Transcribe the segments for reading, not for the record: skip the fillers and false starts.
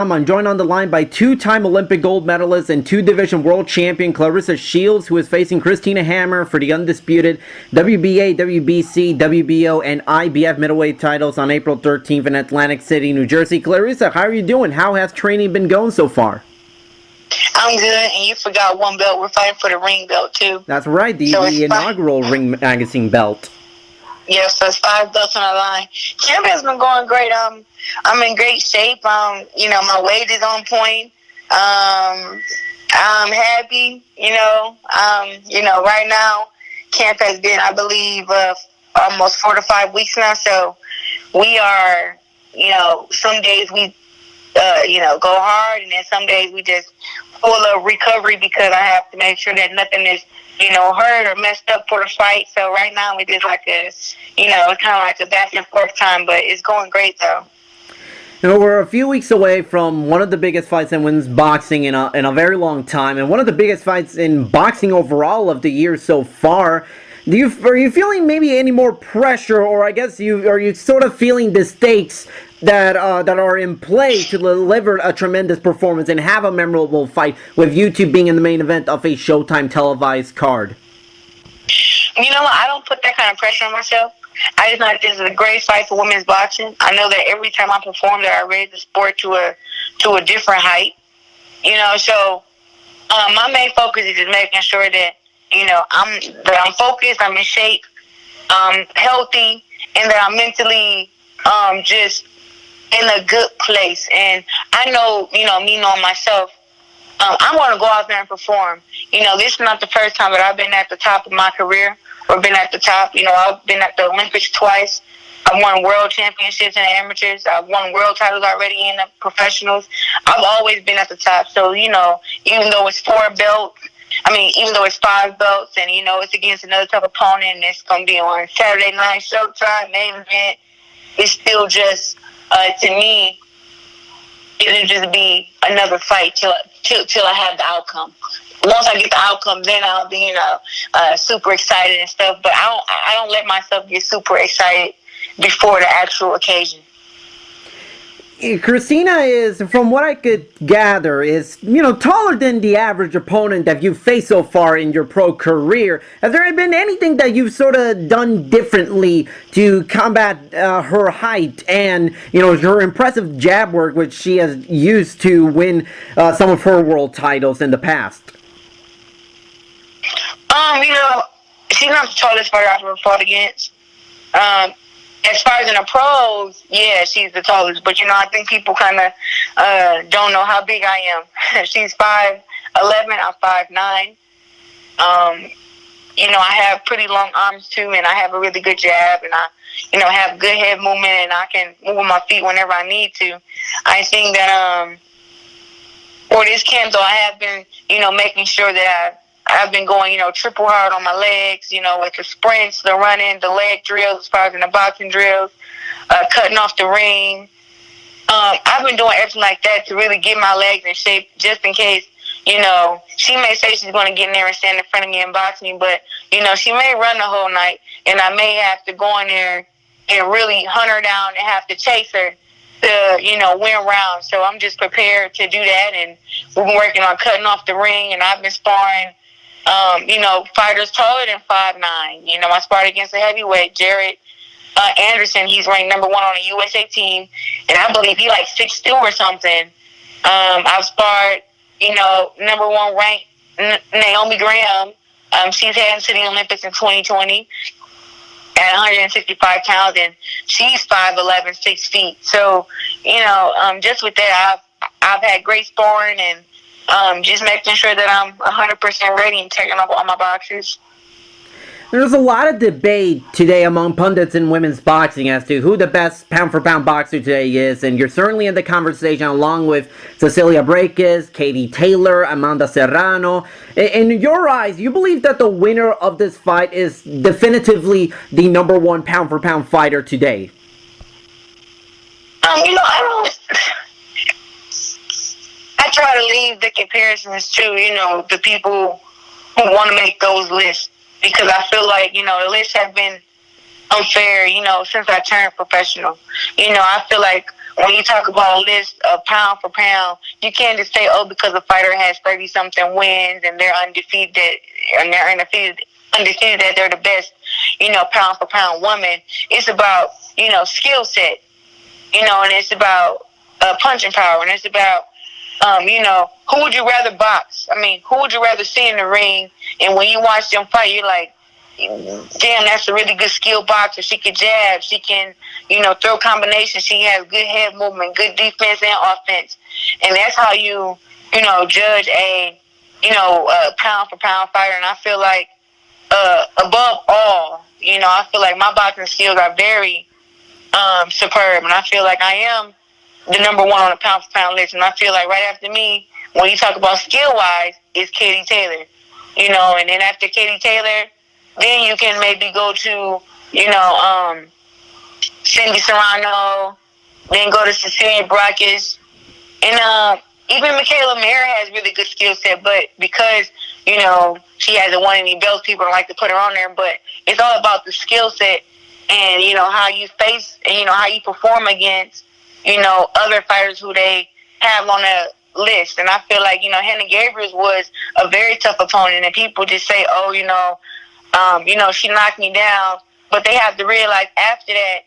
I'm joined on the line by two-time Olympic gold medalist and two-division world champion Claressa Shields, who is facing Christina Hammer for the undisputed WBA, WBC, WBO, and IBF middleweight titles on April 13th in Atlantic City, New Jersey. Claressa, how are you doing? How has training been going so far? I'm good, and you forgot one belt. We're fighting for the ring belt, too. That's right, the inaugural Ring Magazine belt. Yes, so it's 5 belts on the line. Champion's been going great. I'm in great shape. My weight is on point. I'm happy. Right now, camp has been, I believe, almost 4 to 5 weeks now. So we are, some days we, go hard, and then some days we just full of recovery because I have to make sure that nothing is, hurt or messed up for the fight. So right now it is like it's kind of like a back and forth time, but it's going great though. We're a few weeks away from one of the biggest fights in women's boxing in a very long time, and one of the biggest fights in boxing overall of the year so far. Are you feeling maybe any more pressure, or I guess are you sort of feeling the stakes that are in play to deliver a tremendous performance and have a memorable fight, with you two being in the main event of a Showtime televised card? You know what? I don't put that kind of pressure on myself. I just know that this is a great fight for women's boxing. I know that every time I perform that I raise the sport to a different height. So my main focus is just making sure that I'm focused, I'm in shape, healthy, and that I'm mentally just in a good place. And I know, me knowing myself, I'm going to go out there and perform. This is not the first time that I've been at the top of my career or been at the top. I've been at the Olympics twice. I've won world championships in the amateurs. I've won world titles already in the professionals. I've always been at the top. So, even though it's 4 belts, even though it's 5 belts and, it's against another tough opponent and it's going to be on Saturday night, Showtime, main event, it's still just, to me, it'll just be another fight till I have the outcome. Once I get the outcome, then I'll be, super excited and stuff. But I don't let myself get super excited before the actual occasion. Christina is, from what I could gather, is, taller than the average opponent that you've faced so far in your pro career. Has there been anything that you've sort of done differently to combat her height and, her impressive jab work, which she has used to win some of her world titles in the past? She's not the tallest fighter I've ever fought against. As far as in the pros, yeah, she's the tallest. But, I think people kind of don't know how big I am. She's 5'11", I'm 5'9". I have pretty long arms, too, and I have a really good jab, and I, have good head movement, and I can move with my feet whenever I need to. I think that for this camp, though, I have been, making sure that I've been going, triple hard on my legs, with the sprints, the running, the leg drills, as far as in the boxing drills, cutting off the ring. I've been doing everything like that to really get my legs in shape, just in case, she may say she's going to get in there and stand in front of me and box me, but, she may run the whole night, and I may have to go in there and really hunt her down and have to chase her to, win rounds. So I'm just prepared to do that, and we've been working on cutting off the ring, and I've been sparring fighters taller than 5'9". I sparred against a heavyweight, Jared Anderson. He's ranked #1 on the USA team, and I believe he like 6'2" or something. I've sparred, #1 ranked Naomi Graham. She's heading to the Olympics in 2020 at 165 pounds, and she's 5'11", 6 feet. So, just with that, I've had great sparring and just making sure that I'm 100% ready and taking off all my boxes. There's a lot of debate today among pundits in women's boxing as to who the best pound-for-pound boxer today is, and you're certainly in the conversation along with Cecilia Braekhus, Katie Taylor, Amanda Serrano. In your eyes, you believe that the winner of this fight is definitively the #1 pound-for-pound fighter today? I try to leave the comparisons to, the people who want to make those lists, because I feel like, the lists have been unfair, since I turned professional. I feel like when you talk about a list of pound for pound, you can't just say, oh, because a fighter has 30-something wins and they're undefeated that they're the best, pound for pound woman. It's about, skill set, and it's about punching power, and it's about, who would you rather box? I mean, who would you rather see in the ring? And when you watch them fight, you're like, damn, that's a really good skill boxer. She can jab. She can, throw combinations. She has good head movement, good defense and offense. And that's how you, judge a pound for pound fighter. And I feel like, above all, I feel like my boxing skills are very superb. And I feel like I am the number one on the pound for pound list. And I feel like right after me, when you talk about skill wise, is Katie Taylor. And then after Katie Taylor, then you can maybe go to, Cindy Serrano, then go to Cecilia Braekhus. And even Michaela Mayer has really good skill set, but because, she hasn't won any belts, people don't like to put her on there. But it's all about the skill set and, how you face and, how you perform against, other fighters who they have on the list. And I feel like, Hannah Gabriels was a very tough opponent, and people just say, oh, she knocked me down. But they have to realize after that,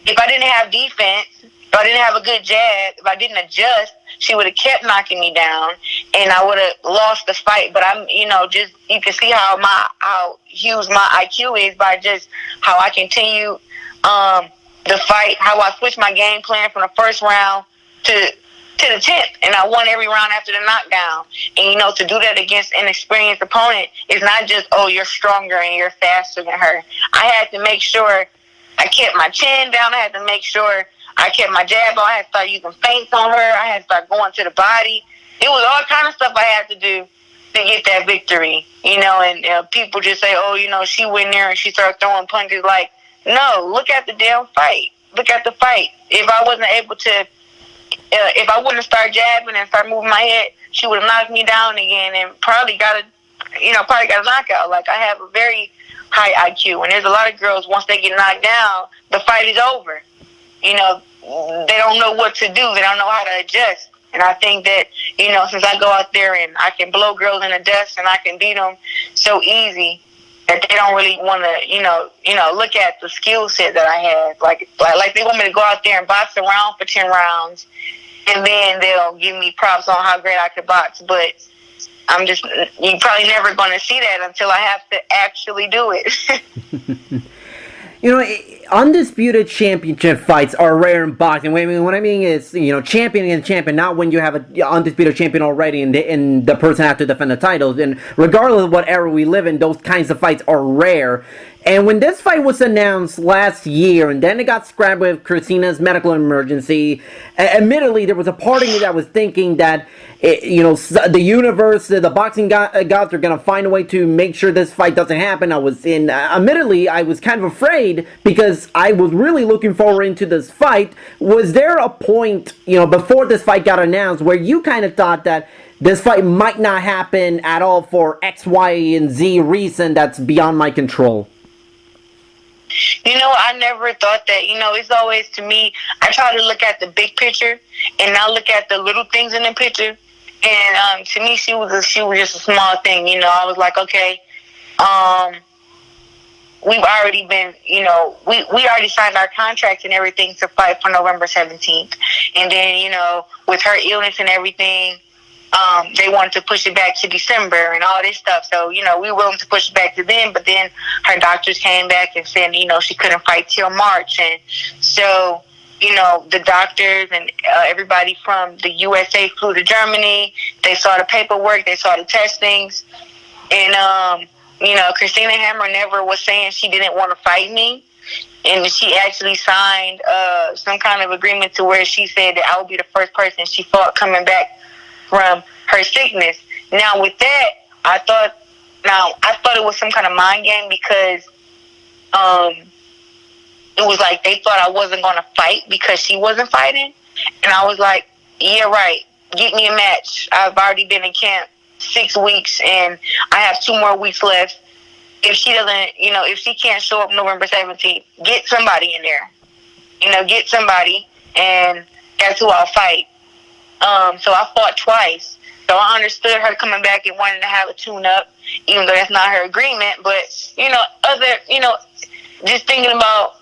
if I didn't have defense, if I didn't have a good jab, if I didn't adjust, she would have kept knocking me down, and I would have lost the fight. But I'm, just you can see how huge my IQ is by just how I continue the fight, how I switched my game plan from the first round to the 10th, and I won every round after the knockdown. And to do that against an experienced opponent is not just, oh, you're stronger and you're faster than her. I had to make sure I kept my chin down. I had to make sure I kept my jab on. I had to start using feints on her. I had to start going to the body. It was all kind of stuff I had to do to get that victory. And people just say, oh, she went there and she started throwing punches. Like, no, look at the damn fight. Look at the fight. If I wasn't able to, if I wouldn't have started jabbing and start moving my head, she would have knocked me down again and probably got a knockout. Like, I have a very high IQ, and there's a lot of girls, once they get knocked down, the fight is over. They don't know what to do. They don't know how to adjust. And I think that, since I go out there and I can blow girls in the dust and I can beat them so easy, that they don't really want to, look at the skill set that I have. Like they want me to go out there and box around for 10 rounds, and then they'll give me props on how great I could box. But you're probably never going to see that until I have to actually do it. Undisputed championship fights are rare in boxing. What I mean is, champion against champion, not when you have an undisputed champion already and the person has to defend the titles. And regardless of what era we live in, those kinds of fights are rare. And when this fight was announced last year, and then it got scrapped with Christina's medical emergency, admittedly, there was a part of me that was thinking that, the universe, the boxing gods are going to find a way to make sure this fight doesn't happen. Admittedly, I was kind of afraid because I was really looking forward into this fight. Was there a point, before this fight got announced where you kind of thought that this fight might not happen at all for X, Y, and Z reason that's beyond my control? I never thought that. It's always, to me, I try to look at the big picture and not look at the little things in the picture. And to me, she was just a small thing. I was like, okay, we've already been, we already signed our contracts and everything to fight for November 17th. And then, with her illness and everything, they wanted to push it back to December and all this stuff. So, we were willing to push it back to then, but then her doctors came back and said, she couldn't fight till March. And so, the doctors and everybody from the USA flew to Germany. They saw the paperwork. They saw the testings. And, Christina Hammer never was saying she didn't want to fight me. And she actually signed some kind of agreement to where she said that I would be the first person she fought coming back from her sickness. Now, with that, I thought it was some kind of mind game because it was like they thought I wasn't going to fight because she wasn't fighting. And I was like, yeah, right. Get me a match. I've already been in camp 6 weeks, and I have 2 more weeks left. If she doesn't, if she can't show up November 17th, get somebody in there. Get somebody. And That's who I'll fight. So I fought twice. So I understood her coming back and wanting to have a tune-up, even though that's not her agreement. But, just thinking about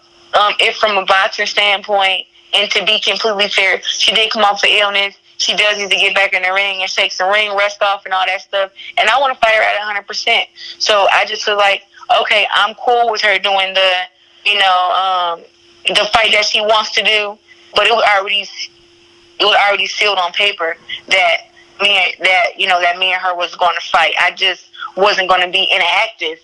it from a boxer standpoint, and to be completely fair, she did come off of illness. She does need to get back in the ring and shake some ring rest off and all that stuff. And I want to fight her at 100%. So I just feel like, okay, I'm cool with her doing the fight that she wants to do, but it was already sealed on paper that me and her was going to fight. I just wasn't going to be inactive,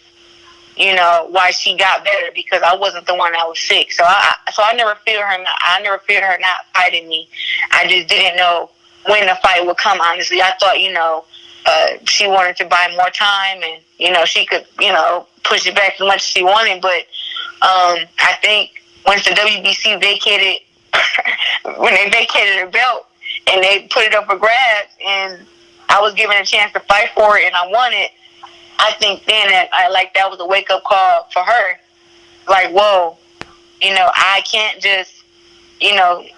while she got better, because I wasn't the one that was sick. So I never feared her. I never feared her not fighting me. I just didn't know when the fight would come. Honestly, I thought she wanted to buy more time, and she could push it back as much as she wanted. But I think once the WBC vacated, when they vacated her belt and they put it up for grabs, and I was given a chance to fight for it, and I won it, I think then that that was a wake up call for her. Like, whoa, I can't just, I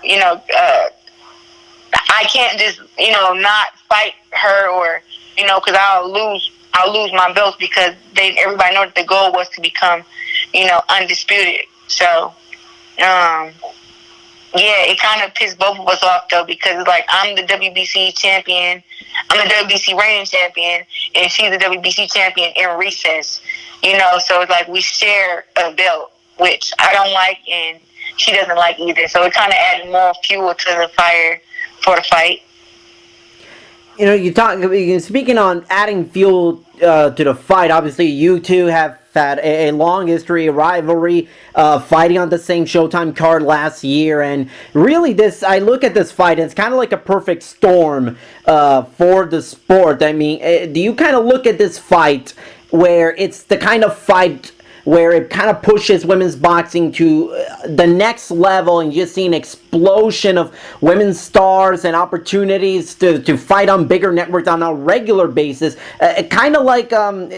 can't just, not fight her, or, because I'll lose my belts, because everybody knows that the goal was to become, undisputed. So, yeah, it kind of pissed both of us off, though, because it's like I'm the WBC champion, I'm the WBC reigning champion, and she's the WBC champion in recess. So it's like we share a belt, which I don't like, and she doesn't like either. So it kind of added more fuel to the fire for the fight. Speaking on adding fuel to the fight, obviously you two have had a long history, a rivalry, fighting on the same Showtime card last year, and really I look at this fight, and it's kind of like a perfect storm for the sport. I mean, do you kind of look at this fight where it's the kind of fight where it kind of pushes women's boxing to the next level, and you just see an explosion of women's stars and opportunities to fight on bigger networks on a regular basis? Kind of like, off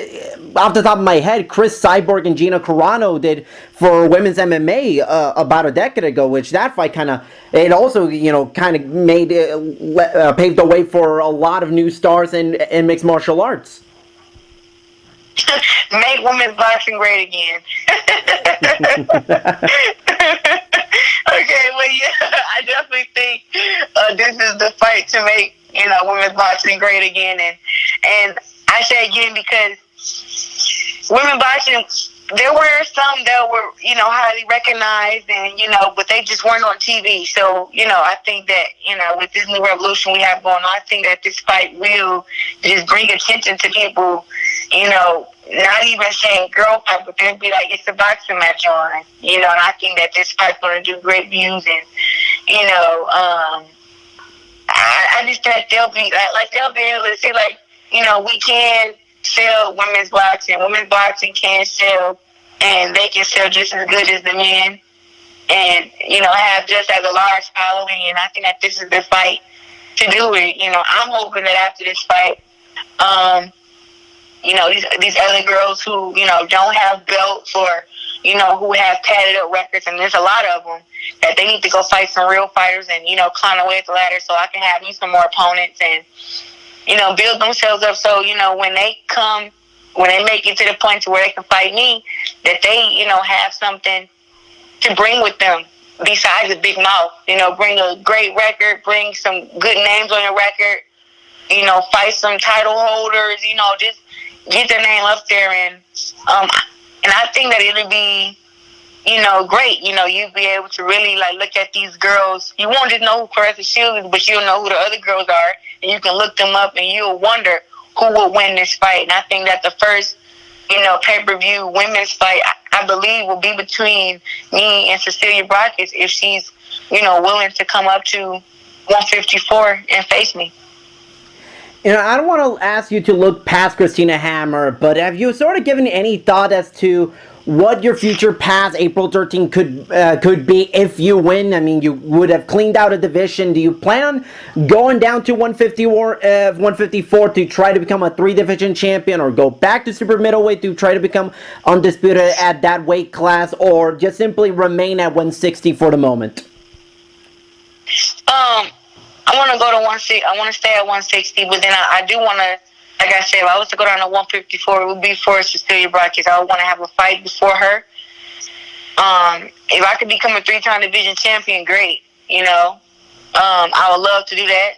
the top of my head, Chris Cyborg and Gina Carano did for women's MMA about a decade ago, which that fight kind of made paved the way for a lot of new stars in mixed martial arts. Make women's boxing great again. Okay, well, yeah, I definitely think this is the fight to make women's boxing great again, and I say again because women boxing, there were some that were highly recognized, and but they just weren't on TV. So I think that with this new revolution we have going on, I think that this fight will just bring attention to people. Not even saying girl fight, but they'll be like, it's a boxing match on, and I think that this fight's going to do great views, and, I just think they'll be able to say, we can sell women's boxing. Women's boxing can sell, and they can sell just as good as the men, and, have just as a large following, and I think that this is the fight to do it. I'm hoping that after this fight, these other girls who, don't have belts, or, who have padded up records, and there's a lot of them, that they need to go fight some real fighters and, climb away at the ladder so I can have me some more opponents and, build themselves up so, when they make it to the point to where they can fight me, that they, have something to bring with them besides a big mouth. Bring a great record, bring some good names on your record, fight some title holders, just get their name up there, and I think that it'll be, great. You'll be able to really look at these girls. You won't just know who Claressa Shields is, but you'll know who the other girls are, and you can look them up, and you'll wonder who will win this fight. And I think that the first, pay-per-view women's fight, I believe, will be between me and Cecilia Braekhus, if she's, willing to come up to 154 and face me. I don't want to ask you to look past Christina Hammer, but have you sort of given any thought as to what your future past April 13th could be if you win? I mean, you would have cleaned out a division. Do you plan on going down to 154 to try to become a 3-division champion, or go back to super middleweight to try to become undisputed at that weight class, or just simply remain at 160 for the moment? I want to go to 160. I want to stay at 160, but then I do want to, like I said, if I was to go down to 154, it would be for Cecilia Braekhus. I would want to have a fight before her. If I could become a 3-time division champion, great. I would love to do that.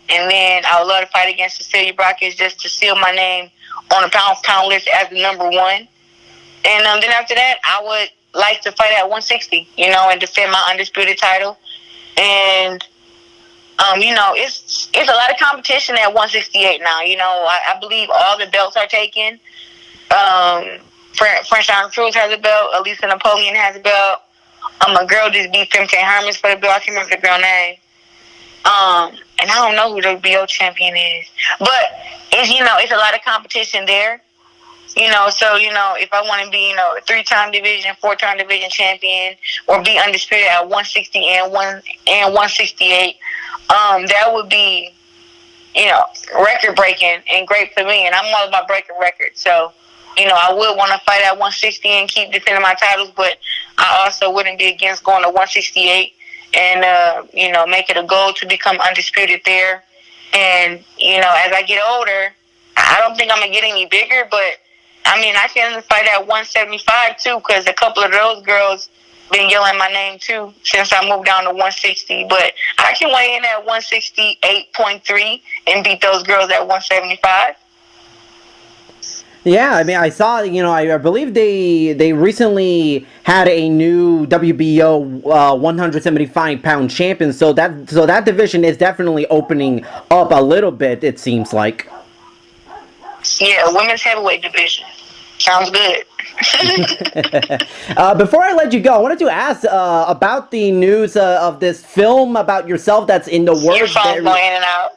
And then I would love to fight against Cecilia Braekhus just to seal my name on the pound list as the number 1. And then after that, I would like to fight at 160, and defend my undisputed title. And it's a lot of competition at 168 now. I believe all the belts are taken. French Iron Cruz has a belt. Elisa Napoleon has a belt. A girl just beat Femke Hermans for the belt. I can't remember the girl name. And I don't know who the BO champion is. But it's a lot of competition there. So if I want to be, a 3-time division, 4-time division champion, or be undisputed at 160 and 168, that would be, record breaking and great for me. And I'm all about breaking records. So, I would want to fight at 160 and keep defending my titles, but I also wouldn't be against going to 168 and, make it a goal to become undisputed there. And, as I get older, I don't think I'm going to get any bigger, but I can fight at 175 too, because a couple of those girls been yelling my name too since I moved down to 160. But I can weigh in at 168.3 and beat those girls at 175. Yeah, I saw, I believe they recently had a new WBO 175-pound champion, so that division is definitely opening up a little bit, it seems like. Yeah, women's heavyweight division. Sounds good. Before I let you go, I wanted to ask about the news of this film about yourself that's in the works. Your phone's going in and out.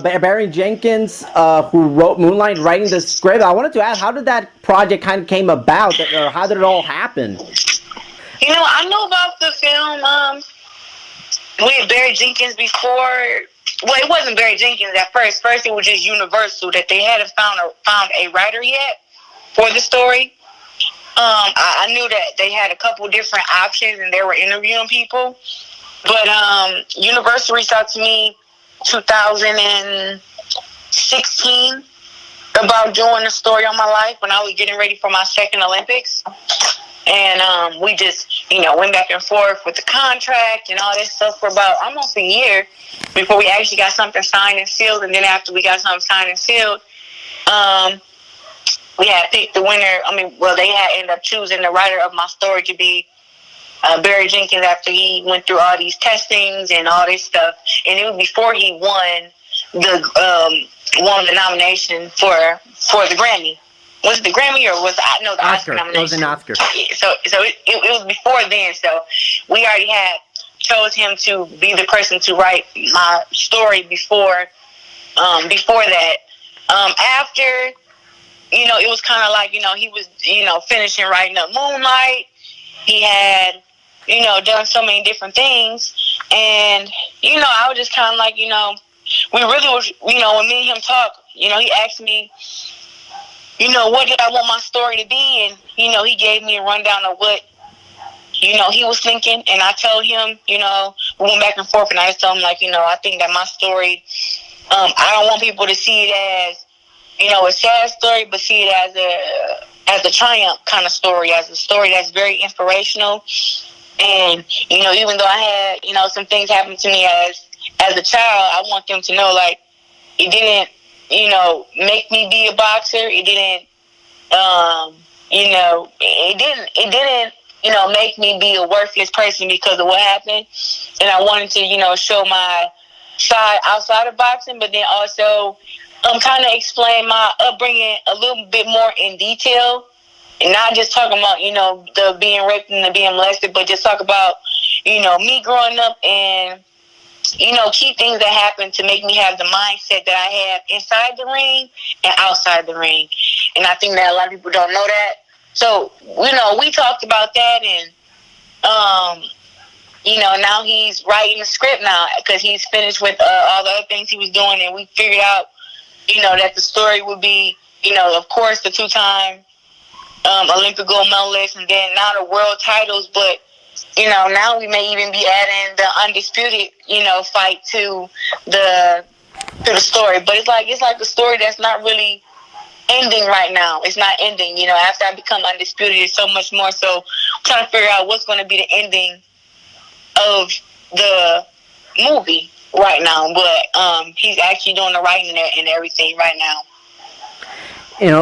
Barry Jenkins, who wrote Moonlight, writing the script. I wanted to ask, how did that project kind of came about, or how did it all happen? I know about the film with Barry Jenkins before. Well, it wasn't Barry Jenkins at first. First, it was just Universal that they hadn't found a writer yet for the story. I knew that they had a couple different options and they were interviewing people. But Universal reached out to me 2016 about doing a story on my life when I was getting ready for my second Olympics. And we just, went back and forth with the contract and all this stuff for about almost a year before we actually got something signed and sealed. And then after we got something signed and sealed, we had picked the winner. They had ended up choosing the writer of my story to be Barry Jenkins after he went through all these testings and all this stuff. And it was before he won the nomination for the Grammy. Was it the Grammy or was the Oscar nomination? It was an Oscar. So it was before then. So we already had chose him to be the person to write my story before that. After, it was kind of like, he was, finishing writing up Moonlight. He had, done so many different things. And, I was just kind of like, we really was, when me and him talked, he asked me, what did I want my story to be? And, he gave me a rundown of what, he was thinking. And I told him, we went back and forth, and I just told him, like, I think that my story, I don't want people to see it as, a sad story, but see it as a triumph kind of story, as a story that's very inspirational. And, even though I had, some things happen to me as a child, I want them to know, like, it didn't, make me be a boxer. It didn't, it didn't, make me be a worthless person because of what happened. And I wanted to, show my side outside of boxing, but then also kind of explain my upbringing a little bit more in detail. And not just talking about, the being raped and the being molested, but just talk about, me growing up and, key things that happened to make me have the mindset that I have inside the ring and outside the ring. And I think that a lot of people don't know that. So, we talked about that, and, now he's writing the script now because he's finished with all the other things he was doing, and we figured out, that the story would be, of course, the 2-time Olympic gold medalist, and then not the world titles, but, now we may even be adding the undisputed, fight to the story. But it's like a story that's not really ending right now. It's not ending. After I become undisputed, it's so much more. So I'm trying to figure out what's going to be the ending of the movie right now. But he's actually doing the writing and everything right now.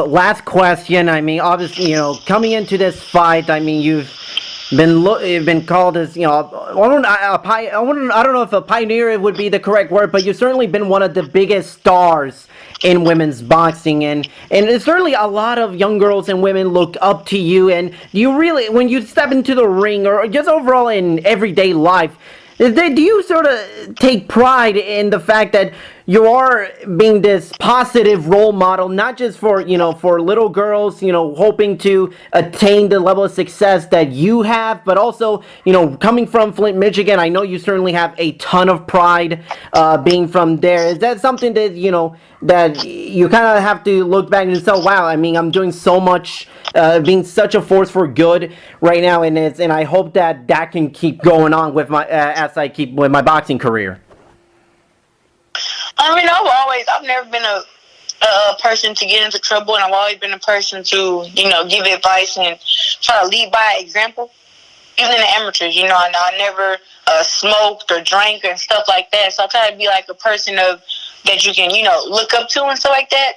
Last question. I mean, obviously, coming into this fight, I mean, you've been called as, I don't know if a pioneer would be the correct word, but you've certainly been one of the biggest stars in women's boxing, and it's certainly a lot of young girls and women look up to you. And you really, when you step into the ring, or just overall in everyday life, do you sort of take pride in the fact that you are being this positive role model, not just for for little girls, hoping to attain the level of success that you have, but also, coming from Flint, Michigan, I know you certainly have a ton of pride being from there. Is that something that, that you kind of have to look back and say, wow, I mean, I'm doing so much, being such a force for good right now, and I hope that can keep going on with my as I keep with my boxing career? I mean, I've never been a person to get into trouble, and I've always been a person to, give advice and try to lead by example. Even in the amateurs, I never smoked or drank and stuff like that. So I try to be like a person that you can, look up to and stuff like that.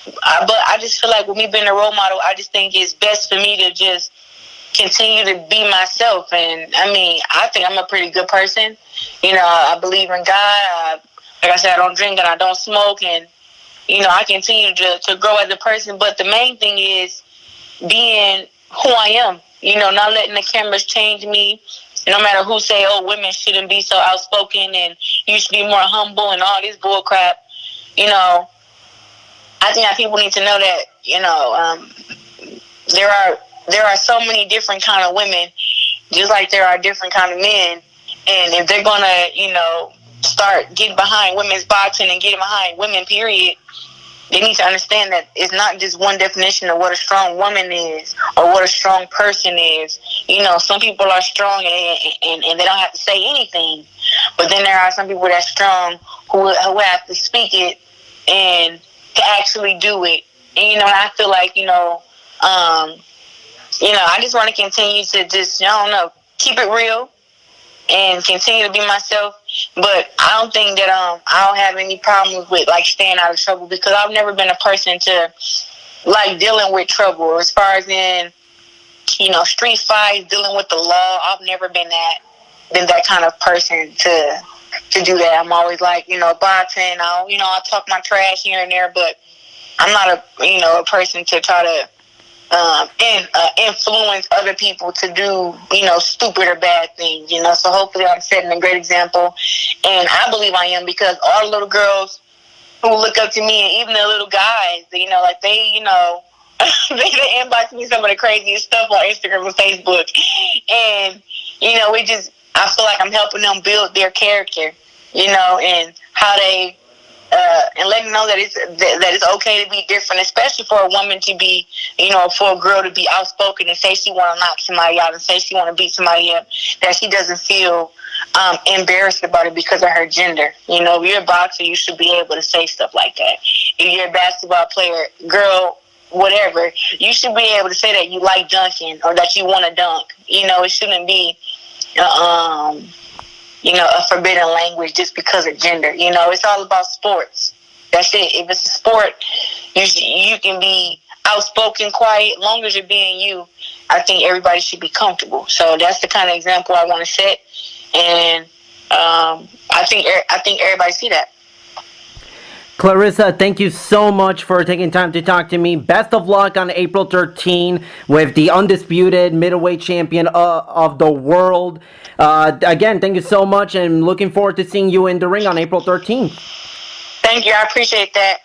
But I just feel like with me being a role model, I just think it's best for me to just continue to be myself. And I mean, I think I'm a pretty good person. I believe in God. Like I said, I don't drink and I don't smoke, and I continue to grow as a person. But the main thing is being who I am. Not letting the cameras change me. No matter who say, oh, women shouldn't be so outspoken and you should be more humble and all this bull crap. I think that people need to know that there are so many different kind of women, just like there are different kind of men. And if they're gonna start getting behind women's boxing and getting behind women, period, they need to understand that it's not just one definition of what a strong woman is or what a strong person is. Some people are strong and they don't have to say anything. But then there are some people that's strong who have to speak it and to actually do it. And, I feel like, I just want to continue to just, keep it real and continue to be myself. But I don't think that I don't have any problems with staying out of trouble, because I've never been a person to dealing with trouble as far as in street fights, dealing with the law. I've never been that kind of person to do that. I'm always boxing. I'll talk my trash here and there, but I'm not a person to try to influence other people to do, stupid or bad things, So hopefully I'm setting a great example. And I believe I am, because all the little girls who look up to me, and even the little guys, they inbox me some of the craziest stuff on Instagram and Facebook. And, I feel like I'm helping them build their character, and how they, and letting them know that it's okay to be different, especially for a woman to be, for a girl to be outspoken and say she want to knock somebody out and say she want to beat somebody up, that she doesn't feel embarrassed about it because of her gender. If you're a boxer, you should be able to say stuff like that. If you're a basketball player, girl, whatever, you should be able to say that you like dunking or that you want to dunk. It shouldn't be a forbidden language just because of gender. It's all about sports. That's it. If it's a sport, you can be outspoken, quiet, as long as you're being you. I think everybody should be comfortable. So that's the kind of example I want to set, and I think everybody see that. Claressa, thank you so much for taking time to talk to me. Best of luck on April 13 with the undisputed middleweight champion of the world. Again, thank you so much, and looking forward to seeing you in the ring on April 13th. Thank you. I appreciate that.